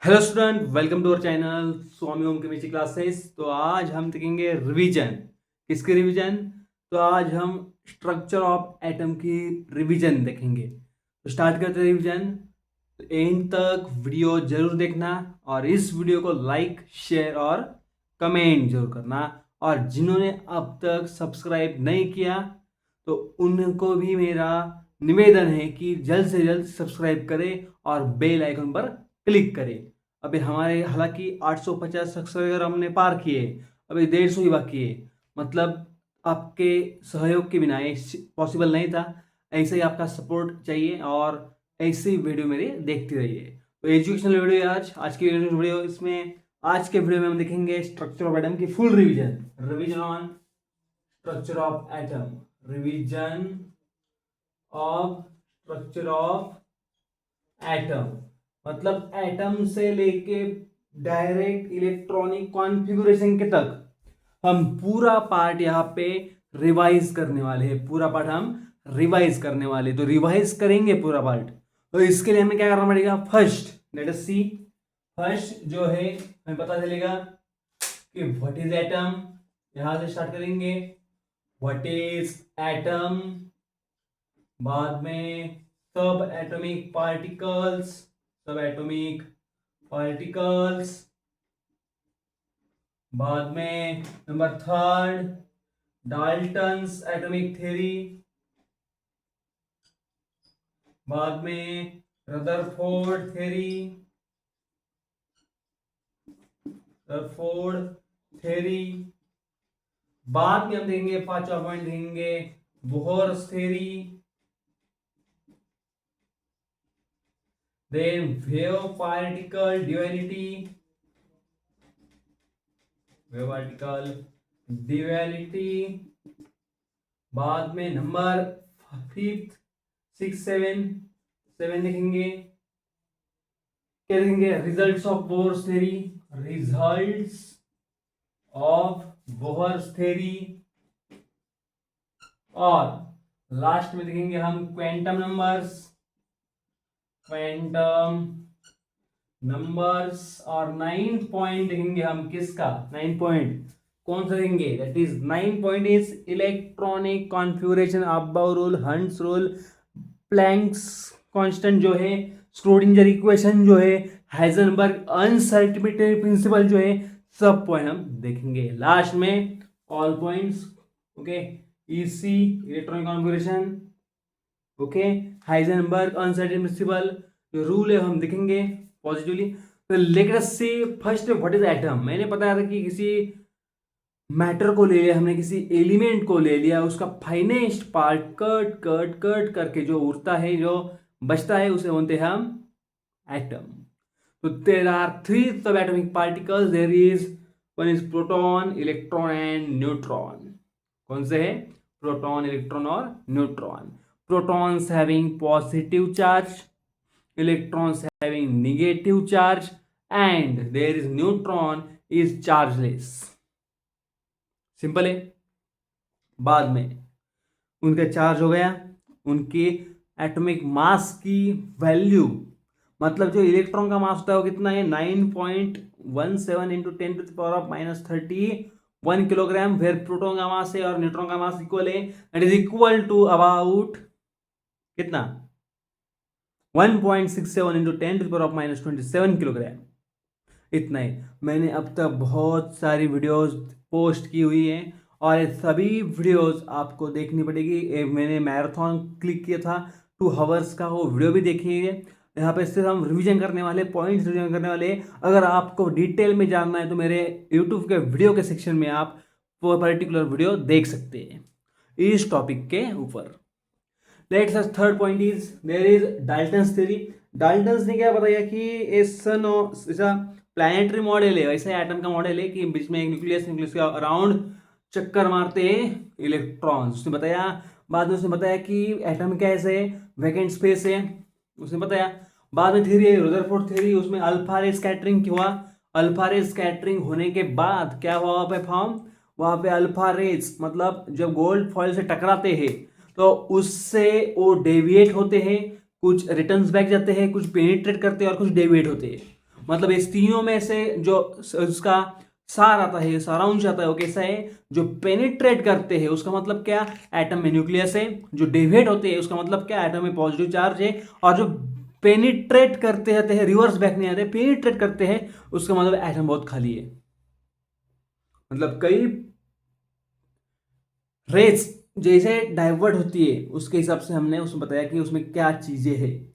Hello student, welcome to our channel Swami Om chemistry classes. तो आज हम देखेंगे रिवीजन। किसकी रिवीजन? तो आज हम स्ट्रक्चर ऑफ एटम की रिवीजन देखेंगे। तो स्टार्ट करते हैं रिवीजन। तो एंड तक वीडियो जरूर देखना और इस वीडियो को लाइक, शेयर और कमेंट जरूर करना। और जिन्होंने अब तक सब्सक्राइब नहीं किया तो उनको भी मेरा निवेदन है कि जल्द से जल्द सब्सक्राइब करें और बेल आइकन पर क्लिक करें। अभी हमारे हालांकि 850 सब्सक्राइबर हमने पार किए, अभी 150 ही बाकी है। मतलब आपके सहयोग के बिना ये पॉसिबल नहीं था। ऐसे ही आपका सपोर्ट चाहिए और ऐसे ही वीडियो मेरे देखते रहिए। तो एजुकेशनल वीडियो आज की वीडियो, इसमें आज के वीडियो में हम देखेंगे स्ट्रक्चर ऑफ एटम की full revision. Revision on structure of atom, revision of structure of atom, मतलब एटम से लेके डायरेक्ट इलेक्ट्रॉनिक कॉन्फ़िगरेशन के तक हम पूरा पार्ट यहाँ पे रिवाइज करने वाले हैं। पूरा पार्ट हम रिवाइज करने वाले, तो रिवाइज करेंगे पूरा पार्ट। तो इसके लिए हमें क्या करना पड़ेगा? First let us see. First जो है हमें पता चलेगा कि व्हाट इज एटम। यहां से स्टार्ट करेंगे, व्हाट इज एटम। बाद में सब एटॉमिक पार्टिकल्स, सब एटॉमिक पार्टिकल्स। बाद में number third, Dalton's atomic theory. बाद में रदरफोर्ड थ्योरी, रदरफोर्ड थ्योरी। बाद में हम देखेंगे, पांचवा पॉइंट देखेंगे, Bohr's theory. then wave particle duality, wave particle duality। बाद में नंबर फिफ्थ, सिक्स, सेवन देखेंगे। क्या देखेंगे? Results of Bohr's theory, results of Bohr's theory. और लास्ट में देखेंगे हम क्वांटम नंबर्स, क्वांटम नंबर्स। और 9th पॉइंट देखेंगे हम किसका? 9th पॉइंट कौन सा देखेंगे? That is 9th point is electronic configuration, aufbau rule, Hund's rule, Planck's constant जो है, स्क्रोडिंजर इक्वेशन जो है, हाइजेनबर्ग अनसर्टेनिटी प्रिंसिपल जो है, सब पॉइंट हम देखेंगे लास्ट में। All points okay, EC electronic configuration, okay, Heisenberg uncertainty principle जो रूल है हम देखेंगे पॉजिटिवली। तो let us see first what is atom. मैंने बताया था कि किसी मैटर को ले लिया हमने, किसी एलिमेंट को ले लिया, उसका finest part cut cut cut करके जो उड़ता है, जो बचता है, उसे बोलते हैं हम एटम। तो there are three subatomic particles. There is one is proton, electron and neutron. कौन से है? प्रोटॉन, इलेक्ट्रॉन और neutron. Protons having positive charge, electrons having negative charge, and there is neutron is chargeless। Simple है। बाद में उनका charge हो गया, उनके एटॉमिक मास की वैल्यू, मतलब जो इलेक्ट्रॉन का मास होता है वो कितना है? 9.17 इंटू 10⁻31 किलोग्राम। फिर प्रोटॉन का मास है और न्यूट्रॉन का मास इक्वल है, it is equal to about कितना? 1.67 इंटू 10⁻27 किलोग्राम। इतना ही। मैंने अब तक बहुत सारी वीडियोस पोस्ट की हुई हैं और ये सभी वीडियोस आपको देखनी पड़ेगी। मैंने मैराथन क्लिक किया था 2 आवर्स का, वो वीडियो भी देखिए। यहाँ पे सिर्फ हम रिवीजन करने वाले, पॉइंट्स रिवीजन करने वाले। अगर आपको डिटेल में जानना है तो मेरे यूट्यूब के वीडियो के सेक्शन में आप वो पर्टिकुलर वीडियो देख सकते हैं इस टॉपिक के ऊपर। Let's us third point is there is Dalton's theory. Dalton's ने क्या बताया कि ऐसा प्लैनेटरी मॉडल है, वैसा एटम का मॉडल है कि बीच में एक न्यूक्लियस, न्यूक्लियस के अराउंड चक्कर मारते हैं इलेक्ट्रॉन्स, उसने बताया। बाद में उसने बताया कि एटम कैसे है, वैकेंट स्पेस है, उसने बताया। बाद में थ्योरी है रदरफोर्ड थ्योरी, उसमें अल्फा रे स्कैटरिंग हुआ। अल्फा रे स्कैटरिंग होने के बाद क्या हुआ वहां पे फॉर्म? वहां पे अल्फा रेज, मतलब जब गोल्ड फॉइल से टकराते हैं तो उससे वो डेविएट होते हैं, कुछ रिटर्न्स बैक जाते हैं, कुछ पेनिट्रेट करते हैं और कुछ डेविएट होते हैं। मतलब इस तीनों में से जो उसका सार आता है, सारांश आता है, वो कैसा है? जो पेनिट्रेट करते हैं उसका मतलब क्या? एटम में न्यूक्लियस है। जो डिविएट होते हैं उसका मतलब क्या? एटम में पॉजिटिव चार्ज है। और जो पेनिट्रेट करते हैं, रिवर्स बैक नहीं आते, पेनिट्रेट करते हैं, उसका मतलब एटम बहुत खाली है। मतलब कई रेस जैसे डाइवर्ट होती है उसके हिसाब से हमने उसमें बताया कि उसमें क्या चीजें हैं।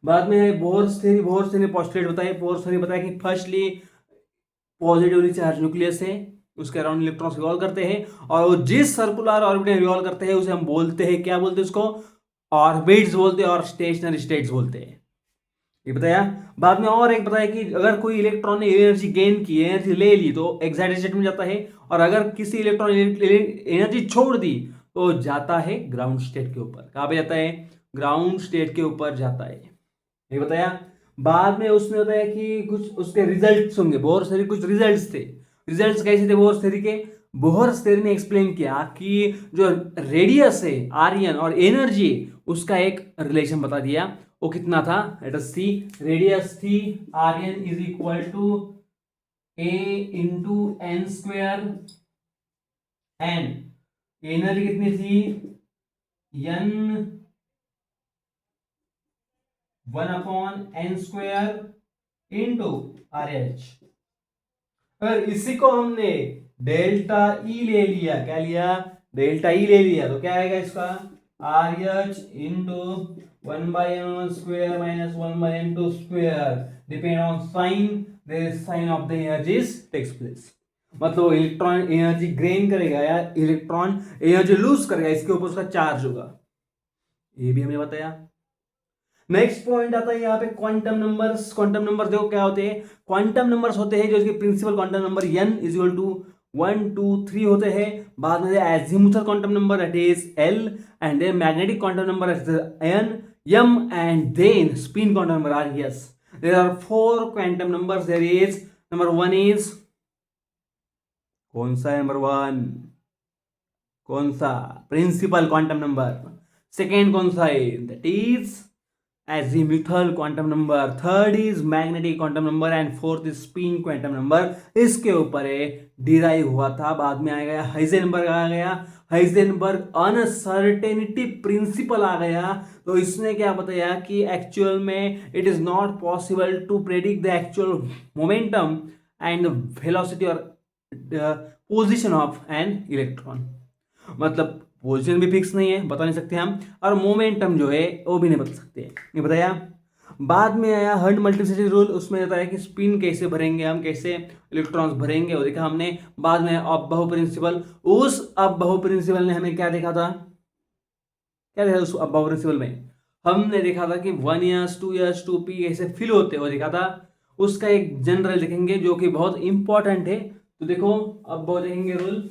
बाद में बोर्स थ्योरी, पोस्टुलेट बताया, बोर्स थ्योरी बताया कि फर्स्टली पॉजिटिवली चार्ज न्यूक्लियस है, उसके अराउंड इलेक्ट्रॉन्स रिवॉल्व करते हैं, और वो जिस सर्कुलर ऑर्बिट में रिवॉल्व करते हैं उसे हम बोलते हैं, क्या बोलते हैं उसको? ऑर्बिट्स बोलते हैं, और स्टेशनरी स्टेट्स बोलते हैं। ये बताया। बाद में और एक बताया कि अगर कोई इलेक्ट्रॉन ने एनर्जी गेन की, एनर्जी ले ली, तो एक्साइटेड स्टेट में जाता है, और अगर किसी इलेक्ट्रॉन ने एनर्जी छोड़ दी तो जाता है ग्राउंड स्टेट के ऊपर। कहां पे जाता है? ग्राउंड स्टेट के ऊपर जाता है। ये बताया। बाद में उसने बताया कि कुछ उसके रिजल्ट्स होंगे, बोहर थ्योरी कुछ रिजल्ट्स थे। रिजल्ट्स कैसे थे बोहर थ्योरी के? बोहर थ्योरी ने एक्सप्लेन किया कि जो रेडियस है आर्यन और एनर्जी, उसका एक रिलेशन बता दिया। वो कितना था? Late us see. रेडियस थी R N is equal to A into N square, and energy कितनी थी? N 1/n² into R H. अगर इसी को हमने डेल्टा ई ले लिया, क्या लिया? डेल्टा ई ले लिया, तो क्या आएगा इसका? R H into 1/n² minus 1/n² depend on sign, there is sign of the energies takes place. मतलब इलेक्ट्रॉन एनर्जी गेन करेगा या इलेक्ट्रॉन एनर्जी लूज करेगा, इसके ऊपर उसका चार्ज होगा। ये भी हमने बताया। नेक्स्ट पॉइंट आता है यहाँ पे क्वांटम नंबर्स। क्वांटम नंबर देखो क्या होते हैं? क्वांटम नंबर्स होते हैं जो इसके principal quantum number n is equal to 1 2 3 होते हैं। बाद में azimuthal quantum number that is l, and then magnetic quantum number n m, and then spin quantum number r। yes, there are 4 quantum numbers. there is number 1 is, कौन सा है number 1? कौन सा? Principal quantum number. Second कौन सा है? That is azimuthal quantum number। Third is magnetic quantum number, and fourth is spin quantum number. इसके ऊपर डिराइव हुआ था। बाद में आ गया हाइजेनबर्ग, आ गया हाइजेनबर्ग अनसर्टेनिटी प्रिंसिपल आ गया। तो इसने क्या बताया कि एक्चुअल में it is not possible to predict the actual momentum and velocity और पोजिशन ऑफ एन इलेक्ट्रॉन। मतलब पोजीशन भी फिक्स नहीं है, बता नहीं सकते हम, और मोमेंटम जो है वो भी नहीं बता सकते। ये बताया। बाद में आया हर्ट मल्टीप्लिसिटी रूल। उसमें बताया कि स्पिन कैसे भरेंगे हम, कैसे इलेक्ट्रॉन्स भरेंगे, वो देखा हमने। बाद में अपबहु प्रिंसिपल। उस अपबहु प्रिंसिपल ने हमें क्या देखा था? क्या देखा उस अपबहु प्रिंसिपल में? हमने देखा था कि 1s 2s 2p कैसे फिल होते हैं, वो देखा था। उसका एक जनरल देखेंगे जो कि बहुत इंपॉर्टेंट है। तो देखो अपबहु देखेंगे रूल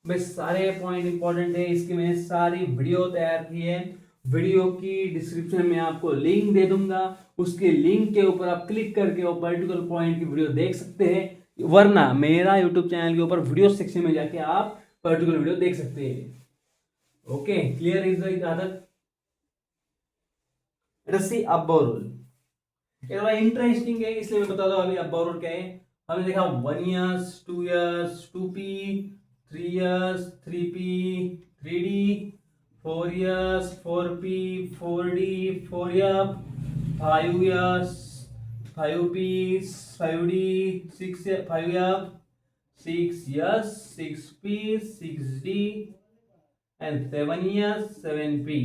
में सारे पॉइंट इंपॉर्टेंट है। इसकी मैंने सारी वीडियो तैयार की है। वीडियो की डिस्क्रिप्शन में आपको लिंक दे दूंगा, उसके लिंक के ऊपर आप क्लिक करके वो पर्टिकुलर पॉइंट की वीडियो देख सकते हैं, वरना मेरा यूट्यूब चैनल के ऊपर वीडियो सेक्शन में जाके आप पर्टिकुलर वीडियो देख सकते हैं। ओके, क्लियर इज द आदत। लेट्स सी अपबहु रूल। ये थोड़ा इंटरेस्टिंग है, इसलिए मैं बता दूं अभी अपबहु रूल क्या है। हमने देखा 1s 2s 2p, 3s 3p 3d, 4s 4p 4d 4f, 5s 5p 5d 6 5f, 6s 6p 6d, and 7s 7p।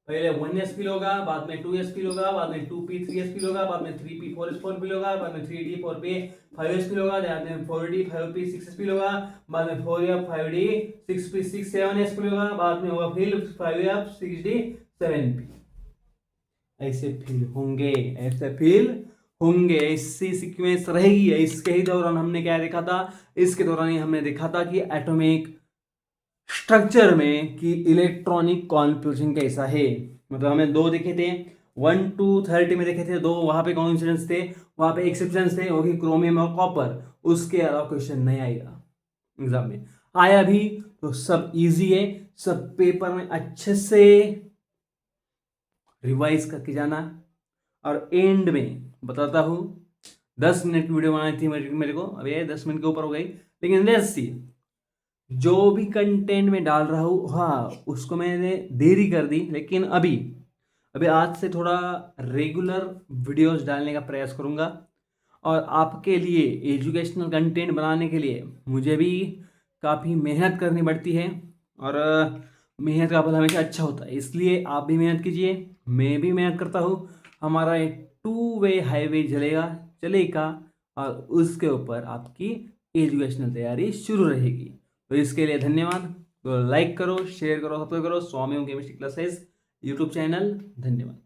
पहले 1s फिल होगा, बाद में 2s फिल होगा, बाद में 2p 3s फिल होगा, बाद में 3p 4s 4 फिल होगा, बाद में 3d 4p 5s फिल होगा, बाद में 4d 5p 6s फिल होगा, बाद में 4f 5d 6p 6 7s fill होगा, बाद में होगा फिल 5f 6d 7p। ऐसे फिल होंगे, ऐसे फिल होंगे, ऐसी सीक्वेंस रहेगी। इसके ही दौरान हमने क्या देखा था? इसके दौरान ही हमने देखा था कि एटॉमिक स्ट्रक्चर में कि इलेक्ट्रॉनिक कॉन्फ़िगरेशन कैसा है। मतलब हमें दो देखे थे, 1 to 30 में देखे थे दो, वहां पे कोइंसिडेंस थे, वहां पे एक्सेप्शंस थे, वो कि क्रोमियम और कॉपर। उसके अलावा क्वेश्चन नहीं आएगा एग्जाम में। आया भी तो सब इजी है, सब पेपर में अच्छे से रिवाइज करके जाना, और एंड में बताता हूँ। 10 मिनट की वीडियो बनानी थी मेरे को, अब ये 10 मिनट के ऊपर हो गई, लेकिन लेट्स सी। जो भी कंटेंट में डाल रहा हूँ, हाँ उसको मैंने देरी कर दी, लेकिन अभी अभी आज से थोड़ा रेगुलर वीडियोस डालने का प्रयास करूँगा। और आपके लिए एजुकेशनल कंटेंट बनाने के लिए मुझे भी काफ़ी मेहनत करनी पड़ती है, और मेहनत का फल हमेशा अच्छा होता है, इसलिए आप भी मेहनत कीजिए, मैं भी मेहनत करता हूँ। हमारा एक 2 वे हाईवे चलेगा, और उसके ऊपर आपकी एजुकेशनल तैयारी शुरू रहेगी। तो इसके लिए धन्यवाद। तो लाइक करो, शेयर करो, सब्सक्राइब करो स्वामी Om chemistry classes YouTube channel. धन्यवाद।